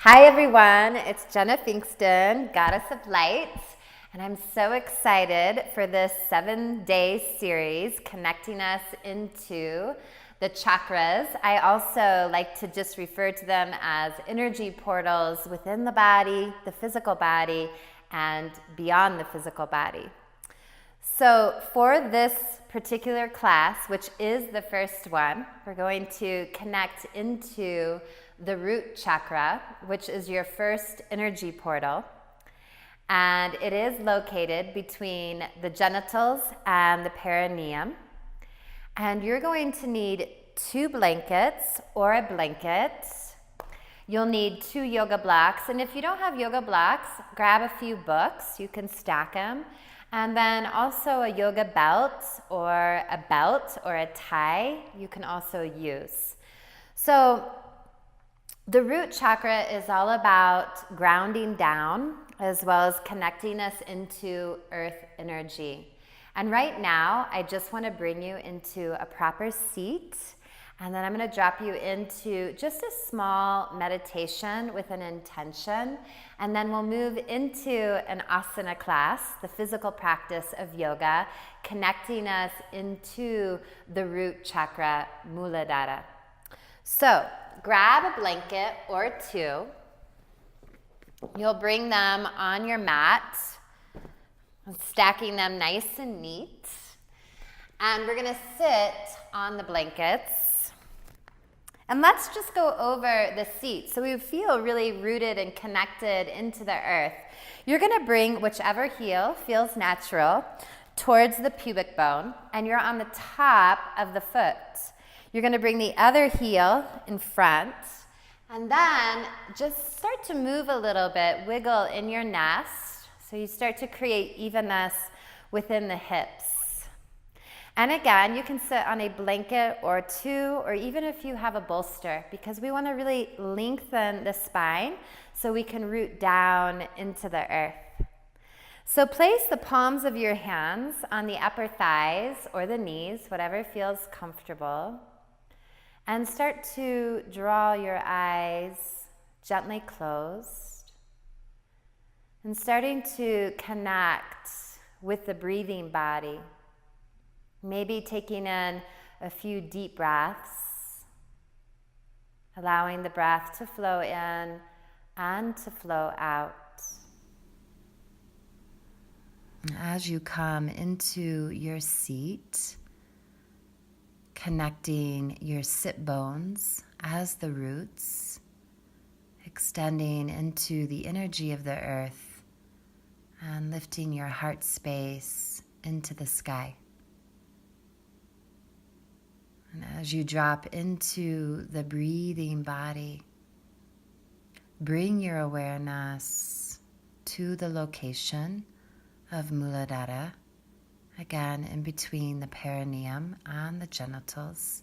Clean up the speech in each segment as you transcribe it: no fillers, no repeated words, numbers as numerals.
Hi everyone, it's Jenna Pfingston, Goddess of Light, and I'm so excited for this 7-day series connecting us into the chakras. I also like to just refer to them as energy portals within the body, the physical body, and beyond the physical body. So for this particular class, which is the first one, we're going to connect into the Root Chakra, which is your first energy portal. And it is located between the genitals and the perineum. And you're going to need 2 blankets or a blanket. You'll need 2 yoga blocks. And if you don't have yoga blocks, grab a few books. You can stack them. And then also a yoga belt or a tie you can also use. So the root chakra is all about grounding down as well as connecting us into earth energy. And right now, I just want to bring you into a proper seat. And then I'm going to drop you into just a small meditation with an intention. And then we'll move into an asana class, the physical practice of yoga, connecting us into the root chakra, Muladhara. So grab a blanket or 2. You'll bring them on your mat, stacking them nice and neat. And we're going to sit on the blankets. And let's just go over the seat so we feel really rooted and connected into the earth. You're going to bring whichever heel feels natural towards the pubic bone, and you're on the top of the foot. You're going to bring the other heel in front, and then just start to move a little bit, wiggle in your nest, so you start to create evenness within the hips. And again, you can sit on a blanket or 2, or even if you have a bolster, because we want to really lengthen the spine so we can root down into the earth. So place the palms of your hands on the upper thighs or the knees, whatever feels comfortable, and start to draw your eyes gently closed and starting to connect with the breathing body. Maybe taking in a few deep breaths, allowing the breath to flow in and to flow out. As you come into your seat, connecting your sit bones as the roots, extending into the energy of the earth and lifting your heart space into the sky. And as you drop into the breathing body, bring your awareness to the location of Muladhara, again in between the perineum and the genitals,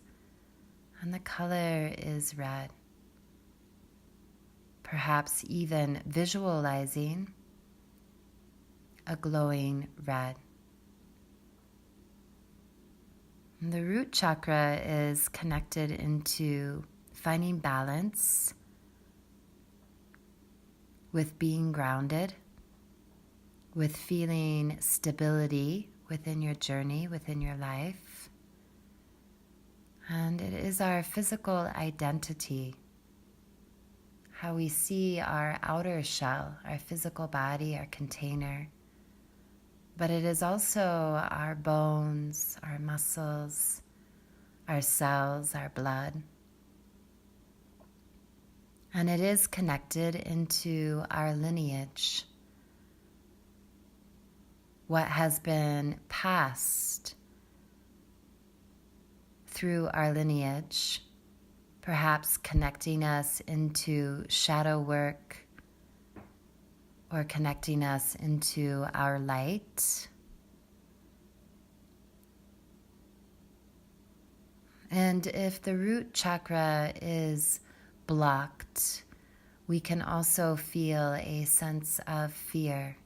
and the color is red. Perhaps even visualizing a glowing red. The root chakra is connected into finding balance with being grounded, with feeling stability within your journey, within your life. And it is our physical identity, how we see our outer shell, our physical body, our container. But it is also our bones, our muscles, our cells, our blood. And it is connected into our lineage, what has been passed through our lineage, perhaps connecting us into shadow work, or connecting us into our light. And if the root chakra is blocked, we can also feel a sense of fear,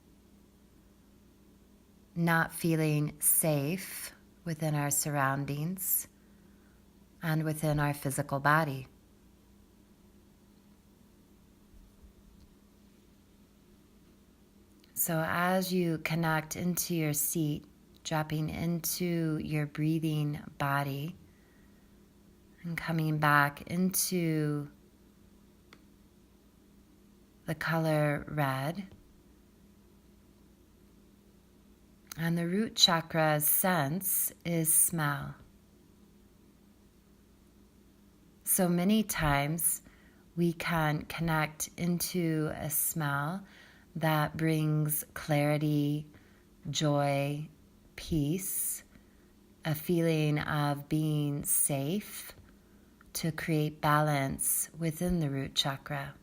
not feeling safe within our surroundings and within our physical body. So as you connect into your seat, dropping into your breathing body and coming back into the color red. And the root chakra's sense is smell. So many times we can connect into a smell that brings clarity, joy, peace, a feeling of being safe to create balance within the root chakra,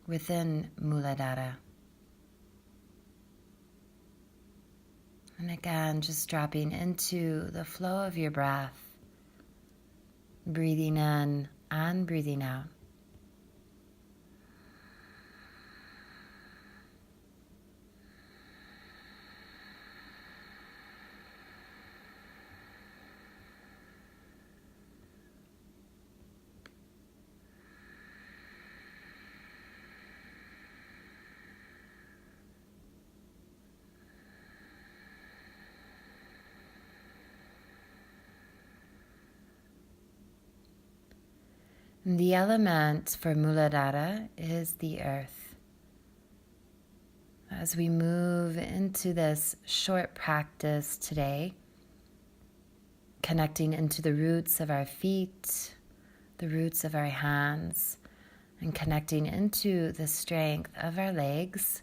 within Muladhara. And again, just dropping into the flow of your breath, breathing in and breathing out. The element for Muladhara is the earth. As we move into this short practice today, connecting into the roots of our feet, the roots of our hands, and connecting into the strength of our legs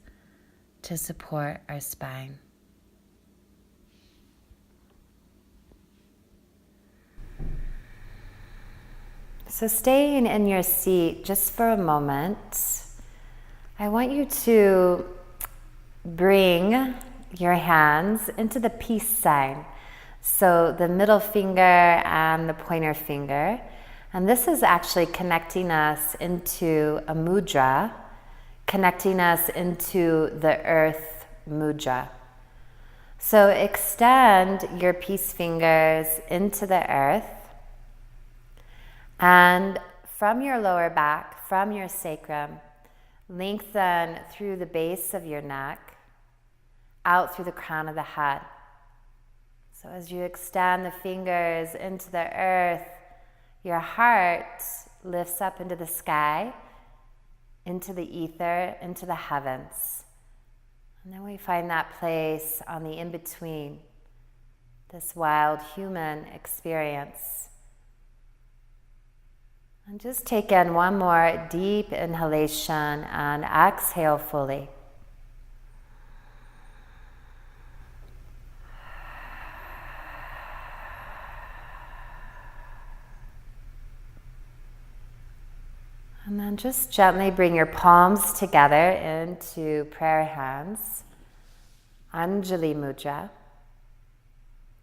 to support our spine. So staying in your seat just for a moment, I want you to bring your hands into the peace sign. So the middle finger and the pointer finger. And this is actually connecting us into a mudra, connecting us into the earth mudra. So extend your peace fingers into the earth. And from your lower back, from your sacrum, lengthen through the base of your neck, out through the crown of the head. So as you extend the fingers into the earth, your heart lifts up into the sky, into the ether, into the heavens. And then we find that place on the in-between, this wild human experience. And just take in one more deep inhalation and exhale fully. And then just gently bring your palms together into prayer hands, Anjali Mudra.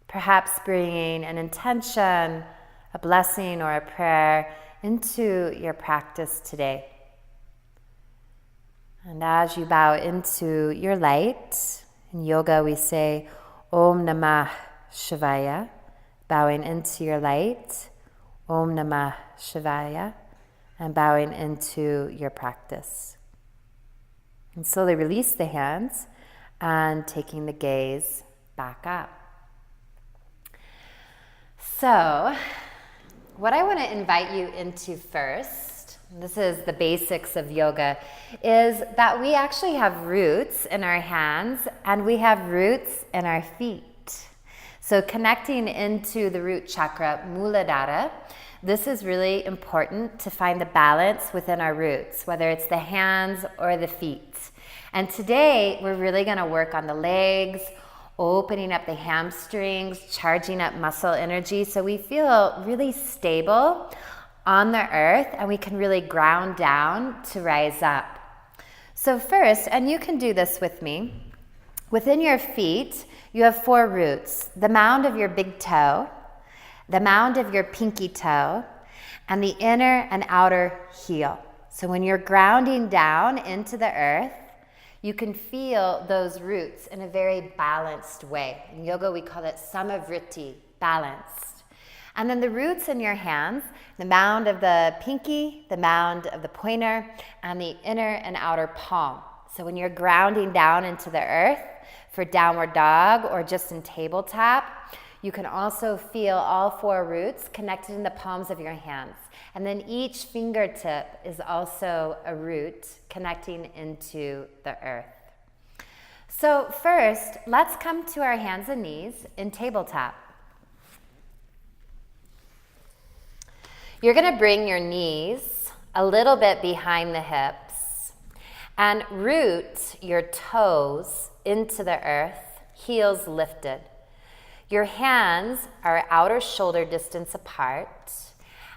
Perhaps bringing an intention, a blessing, or a prayer into your practice today. And as you bow into your light, in yoga we say Om Namah Shivaya, bowing into your light, Om Namah Shivaya, and bowing into your practice. And slowly release the hands and taking the gaze back up. So, what I want to invite you into first, and this is the basics of yoga, is that we actually have roots in our hands and we have roots in our feet. So connecting into the root chakra, Muladhara, this is really important to find the balance within our roots, whether it's the hands or the feet. And today we're really going to work on the legs, opening up the hamstrings, charging up muscle energy so we feel really stable on the earth and we can really ground down to rise up. So first, and you can do this with me, within your feet you have 4 roots: the mound of your big toe, the mound of your pinky toe, and the inner and outer heel. So when you're grounding down into the earth, you can feel those roots in a very balanced way. In yoga, we call it samavritti, balanced. And then the roots in your hands, the mound of the pinky, the mound of the pointer, and the inner and outer palm. So when you're grounding down into the earth for downward dog or just in tabletop, you can also feel all 4 roots connected in the palms of your hands. And then each fingertip is also a root connecting into the earth. So first, let's come to our hands and knees in tabletop. You're going to bring your knees a little bit behind the hips and root your toes into the earth, heels lifted. Your hands are outer shoulder distance apart.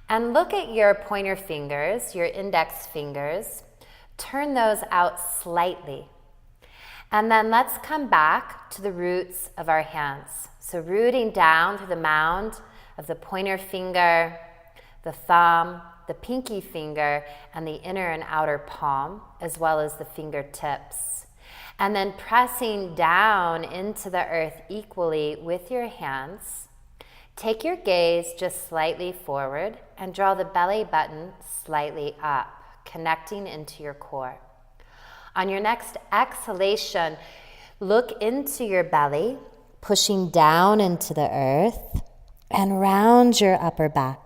And look at your pointer fingers, your index fingers. Turn those out slightly. And then let's come back to the roots of our hands. So rooting down through the mound of the pointer finger, the thumb, the pinky finger, and the inner and outer palm, as well as the fingertips. And then pressing down into the earth equally with your hands. Take your gaze just slightly forward and draw the belly button slightly up, connecting into your core. On your next exhalation, look into your belly, pushing down into the earth, and round your upper back.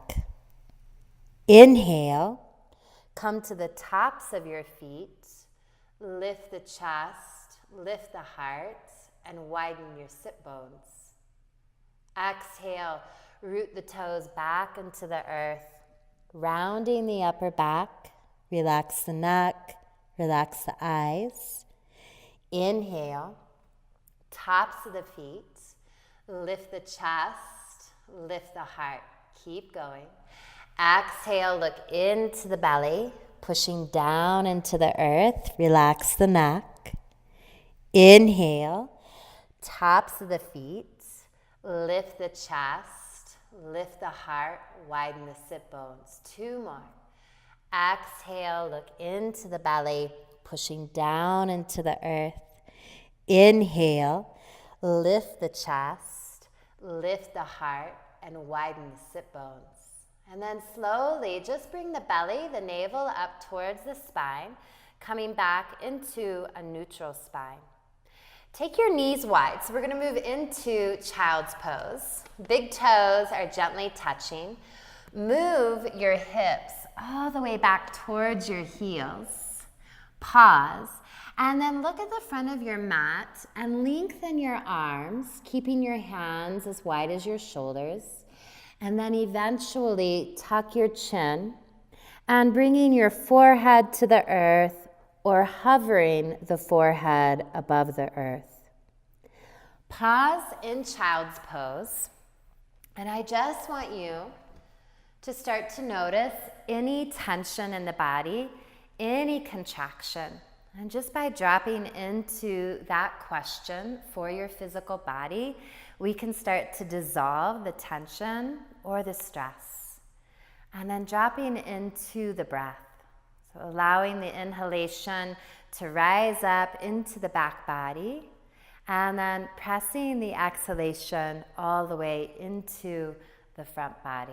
Inhale, come to the tops of your feet, lift the chest, lift the heart, and widen your sit bones. Exhale, root the toes back into the earth, rounding the upper back, relax the neck, relax the eyes. Inhale, tops of the feet, lift the chest, lift the heart. Keep going. Exhale, look into the belly, pushing down into the earth, relax the neck. Inhale, tops of the feet, lift the chest, lift the heart, widen the sit bones. 2 more. Exhale, look into the belly, pushing down into the earth. Inhale, lift the chest, lift the heart, and widen the sit bones. And then slowly just bring the belly, the navel up towards the spine, coming back into a neutral spine. Take your knees wide. So we're going to move into child's pose. Big toes are gently touching. Move your hips all the way back towards your heels. Pause. And then look at the front of your mat and lengthen your arms, keeping your hands as wide as your shoulders. And then eventually tuck your chin and bringing your forehead to the earth or hovering the forehead above the earth. Pause in child's pose. And I just want you to start to notice any tension in the body, any contraction. And just by dropping into that question for your physical body, we can start to dissolve the tension or the stress. And then dropping into the breath. So allowing the inhalation to rise up into the back body, and then pressing the exhalation all the way into the front body.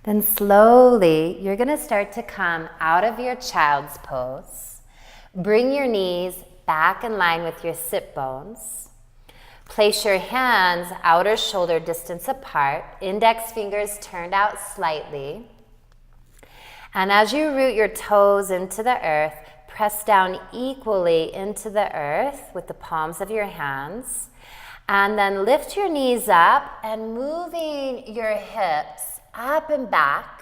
Then slowly, you're going to start to come out of your child's pose. Bring your knees back in line with your sit bones. Place your hands outer shoulder distance apart, index fingers turned out slightly. And as you root your toes into the earth, press down equally into the earth with the palms of your hands. And then lift your knees up and moving your hips up and back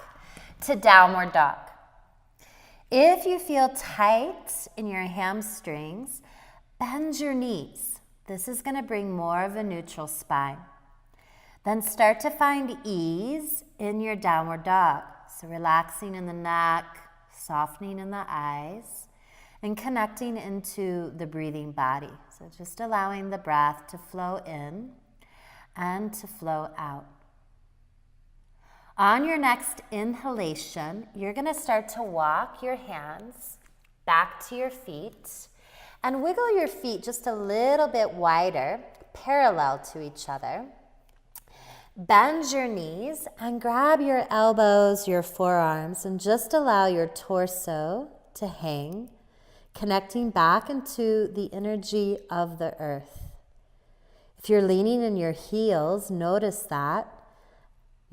to downward dog. If you feel tight in your hamstrings, bend your knees. This is going to bring more of a neutral spine. Then start to find ease in your downward dog. So relaxing in the neck, softening in the eyes, and connecting into the breathing body. So just allowing the breath to flow in and to flow out. On your next inhalation, you're going to start to walk your hands back to your feet and wiggle your feet just a little bit wider, parallel to each other. Bend your knees and grab your elbows, your forearms, and just allow your torso to hang, connecting back into the energy of the earth. If you're leaning in your heels, notice that.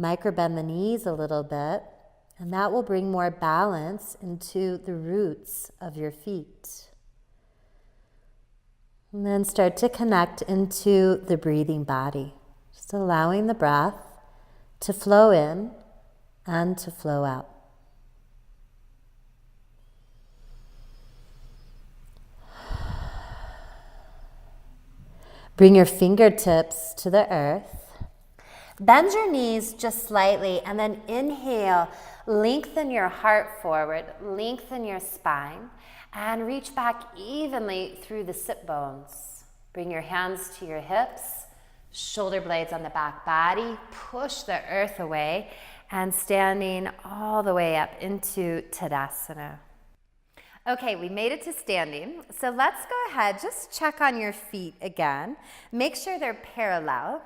Microbend the knees a little bit, and that will bring more balance into the roots of your feet. And then start to connect into the breathing body, just allowing the breath to flow in and to flow out. Bring your fingertips to the earth. Bend your knees just slightly and then inhale, lengthen your heart forward, lengthen your spine, and reach back evenly through the sit bones. Bring your hands to your hips, shoulder blades on the back body, push the earth away, and standing all the way up into Tadasana. Okay, we made it to standing, so let's go ahead, just check on your feet again. Make sure they're parallel.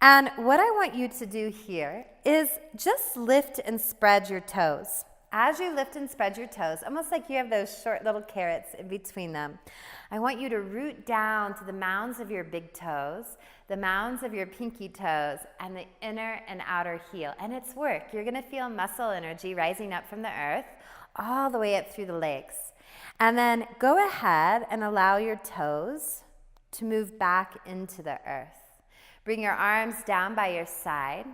And what I want you to do here is just lift and spread your toes. As you lift and spread your toes, almost like you have those short little carrots in between them, I want you to root down to the mounds of your big toes, the mounds of your pinky toes, and the inner and outer heel. And it's work. You're going to feel muscle energy rising up from the earth all the way up through the legs. And then go ahead and allow your toes to move back into the earth. Bring your arms down by your side.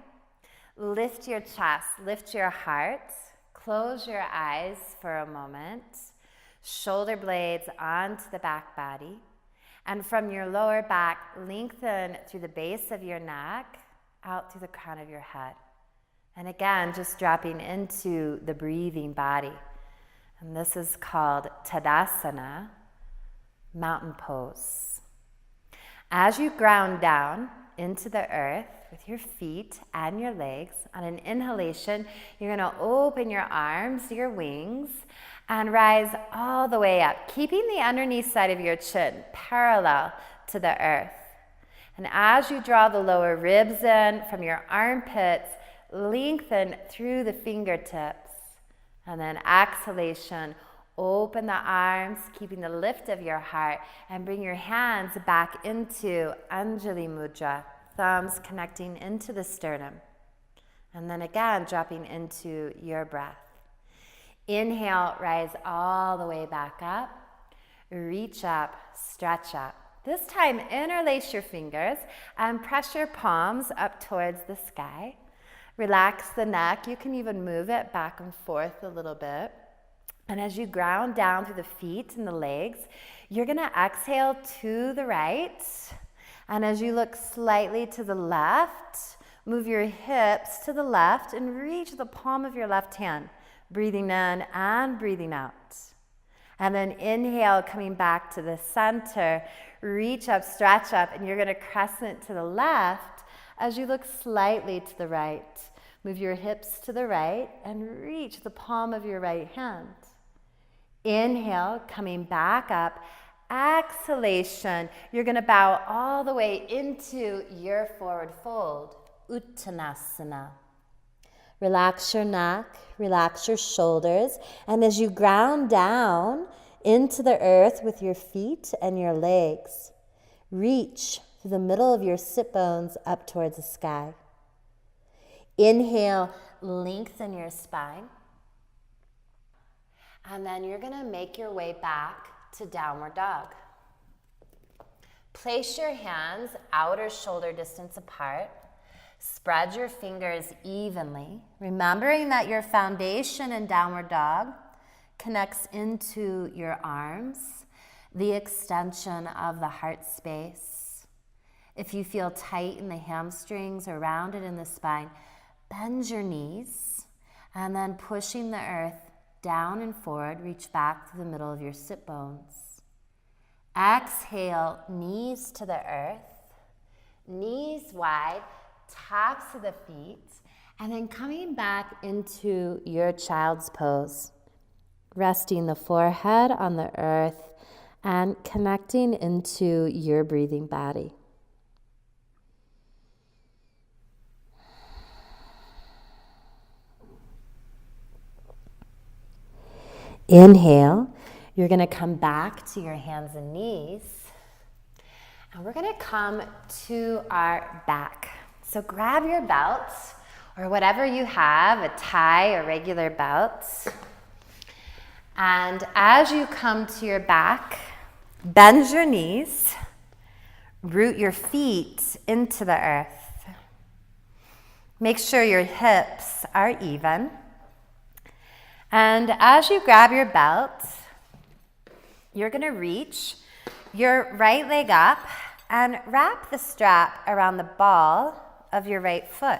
Lift your chest, lift your heart. Close your eyes for a moment. Shoulder blades onto the back body. And from your lower back, lengthen through the base of your neck, out through the crown of your head. And again, just dropping into the breathing body. And this is called Tadasana, mountain pose. As you ground down into the earth with your feet and your legs, on an inhalation, you're going to open your arms, your wings, and rise all the way up, keeping the underneath side of your chin parallel to the earth. And as you draw the lower ribs in from your armpits, lengthen through the fingertips. And then exhalation, open the arms, keeping the lift of your heart, and bring your hands back into Anjali Mudra, thumbs connecting into the sternum. And then again, dropping into your breath. Inhale, rise all the way back up. Reach up, stretch up. This time, interlace your fingers and press your palms up towards the sky. Relax the neck. You can even move it back and forth a little bit. And as you ground down through the feet and the legs, you're going to exhale to the right. And as you look slightly to the left, move your hips to the left and reach the palm of your left hand, breathing in and breathing out. And then inhale, coming back to the center, reach up, stretch up, and you're going to crescent to the left as you look slightly to the right. Move your hips to the right and reach the palm of your right hand. Inhale, coming back up. Exhalation, you're going to bow all the way into your forward fold, Uttanasana. Relax your neck, relax your shoulders, and as you ground down into the earth with your feet and your legs, reach through the middle of your sit bones up towards the sky. Inhale, lengthen your spine. And then you're going to make your way back to downward dog. Place your hands outer shoulder distance apart. Spread your fingers evenly, remembering that your foundation in downward dog connects into your arms, the extension of the heart space. If you feel tight in the hamstrings or rounded in the spine, bend your knees, and then pushing the earth down and forward, reach back to the middle of your sit bones. Exhale, knees to the earth, knees wide, tops of the feet, And then coming back into your child's pose, resting the forehead on the earth and connecting into your breathing body. Inhale, you're going to come back to your hands and knees, and we're going to come to our back. So grab your belt or whatever you have, a tie or regular belt, and as you come to your back, bend your knees, root your feet into the earth. Make sure your hips are even. And as you grab your belt, you're going to reach your right leg up and wrap the strap around the ball of your right foot.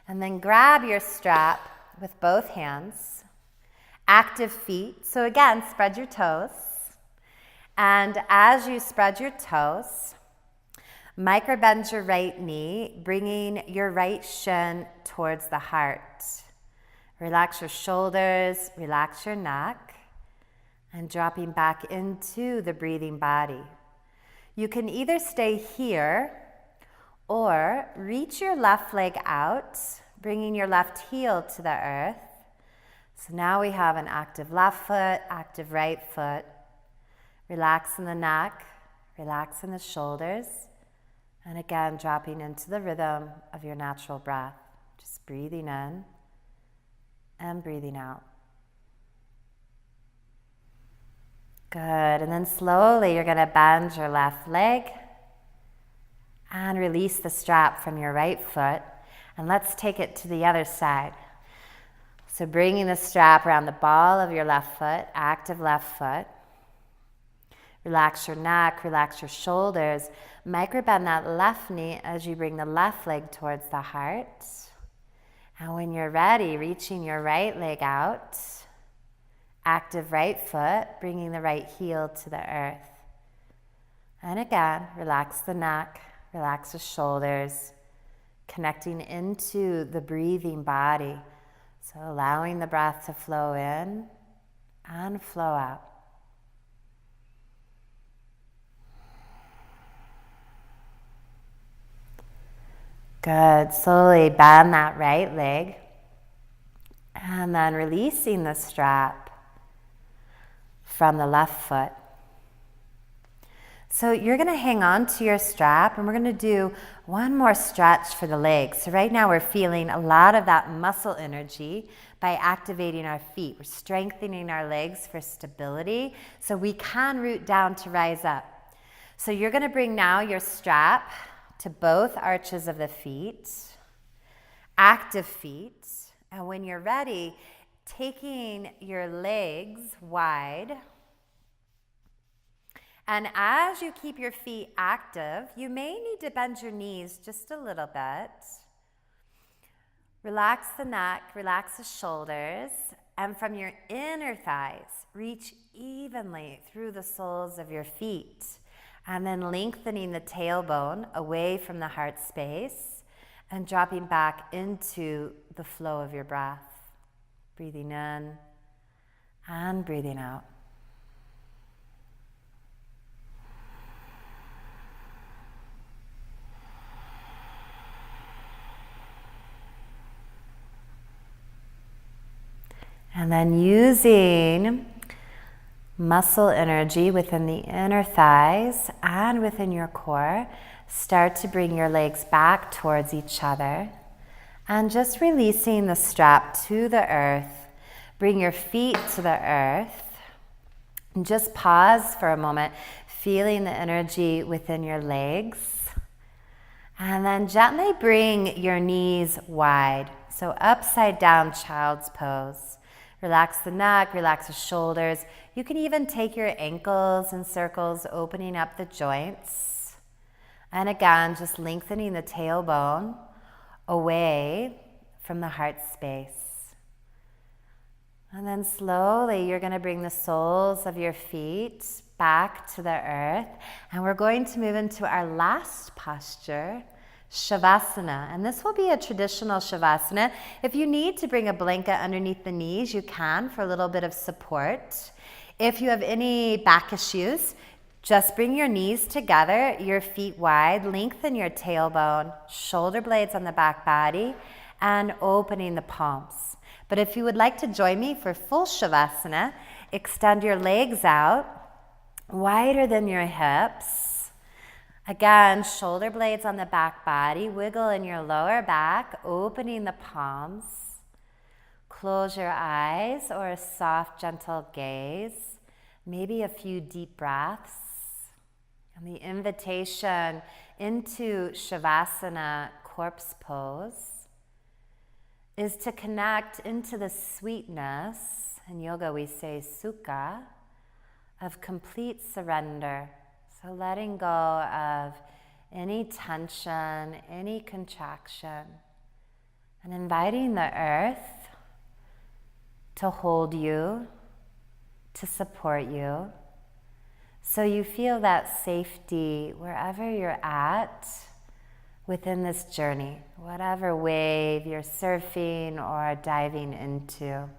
And then grab your strap with both hands. Active feet. So again, spread your toes. And as you spread your toes, microbend your right knee, bringing your right shin towards the heart. Relax your shoulders, relax your neck, and dropping back into the breathing body. You can either stay here or reach your left leg out, bringing your left heel to the earth. So now we have an active left foot, active right foot. Relax in the neck, relax in the shoulders, and again, dropping into the rhythm of your natural breath. Just breathing in and breathing out. Good, and then slowly you're gonna bend your left leg and release the strap from your right foot. And let's take it to the other side. So bringing the strap around the ball of your left foot, active left foot. Relax your neck, relax your shoulders. Microbend that left knee as you bring the left leg towards the heart. And when you're ready, reaching your right leg out. Active right foot, bringing the right heel to the earth. And again, relax the neck, relax the shoulders, connecting into the breathing body. So allowing the breath to flow in and flow out. Good. Slowly bend that right leg and then releasing the strap from the left foot. So you're going to hang on to your strap and we're going to do one more stretch for the legs. So right now we're feeling a lot of that muscle energy by activating our feet. We're strengthening our legs for stability so we can root down to rise up. So you're going to bring now your strap to both arches of the feet, active feet, and when you're ready, taking your legs wide. And as you keep your feet active, you may need to bend your knees just a little bit. Relax the neck, relax the shoulders, and from your inner thighs, reach evenly through the soles of your feet. And then lengthening the tailbone away from the heart space and dropping back into the flow of your breath. Breathing in and breathing out. And then using muscle energy within the inner thighs and within your core, start to bring your legs back towards each other and just releasing the strap to the earth. Bring your feet to the earth and just pause for a moment, feeling the energy within your legs. And then gently bring your knees wide. So upside down child's pose. Relax the neck, relax the shoulders. You can even take your ankles in circles, opening up the joints. And again, just lengthening the tailbone away from the heart space. And then slowly, you're going to bring the soles of your feet back to the earth. And we're going to move into our last posture, Shavasana, and this will be a traditional Shavasana. If you need to bring a blanket underneath the knees, you can for a little bit of support. If you have any back issues, just bring your knees together, your feet wide, lengthen your tailbone, shoulder blades on the back body, and opening the palms. But if you would like to join me for full Shavasana, extend your legs out, wider than your hips. Again, shoulder blades on the back body, wiggle in your lower back, opening the palms. Close your eyes or a soft, gentle gaze. Maybe a few deep breaths. And the invitation into Shavasana, corpse pose, is to connect into the sweetness, in yoga we say sukha, of complete surrender. So letting go of any tension, any contraction, and inviting the earth to hold you, to support you, so you feel that safety wherever you're at within this journey, whatever wave you're surfing or diving into.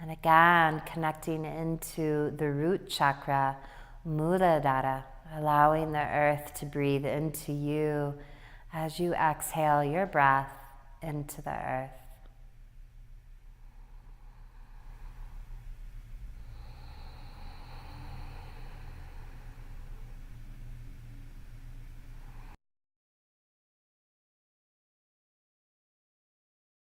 And again, connecting into the root chakra, Muladhara, allowing the earth to breathe into you as you exhale your breath into the earth.